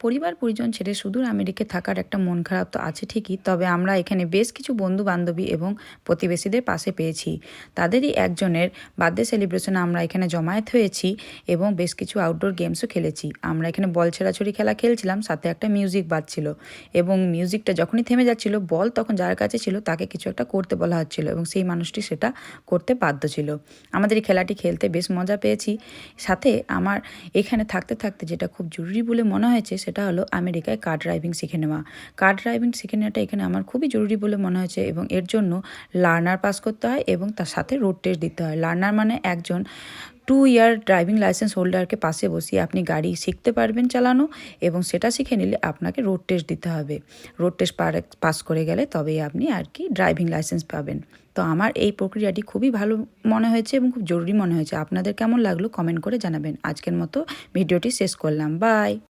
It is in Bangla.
পরিবার পরিজন ছেড়ে সুদূর আমেরিকায় থাকার একটা মন খারাপ তো আছে ঠিকই, তবে আমরা এখানে বেশ কিছু বন্ধু বান্ধবী এবং প্রতিবেশীদের পাশে পেয়েছি। তাদেরই একজনের বার্থডে সেলিব্রেশনে আমরা এখানে জমায়েত হয়েছি এবং বেশ কিছু আউটডোর গেমসও খেলেছি। আমরা এখানে বল ছেঁড়াছড়ি খেলা খেলছিলাম, সাথে একটা মিউজিক বাজছিল এবং মিউজিকটা যখনই থেমে যাচ্ছিল বল তখন যার কাছে ছিল তাকে কিছু একটা করতে বলা হচ্ছিল এবং সেই মানুষটি সেটা করতে বাধ্য ছিল। আমাদের এই খেলাটি খেলতে বেশ মজা পেয়েছি। সাথে আমার এখানে থাকতে থাকতে যেটা খুব জরুরি বলে মনে হয়েছে সেটা হলো আমেরিকায় কার ড্রাইভিং শিখে নেওয়া। কার ড্রাইভিং শিখে নেওয়াটা এখানে আমার খুবই জরুরি বলে মনে হয়েছে এবং এর জন্য লার্নার পাস করতে হয় এবং তার সাথে রোড টেস্ট দিতে হয়। লার্নার মানে একজন 2 ইয়ার ড্রাইভিং লাইসেন্স হোল্ডারকে পাশে বসিয়ে আপনি গাড়ি শিখতে পারবেন চালানো এবং সেটা শিখে নিলে আপনাকে রোড টেস্ট দিতে হবে। রোড টেস্ট পাস করে গেলে তবেই আপনি আর কি ড্রাইভিং লাইসেন্স পাবেন। তো আমার এই প্রক্রিয়াটি খুবই ভালো মনে হয়েছে এবং খুব জরুরি মনে হয়েছে। আপনাদের কেমন লাগলো কমেন্ট করে জানাবেন। আজকের মতো ভিডিওটি শেষ করলাম। বাই।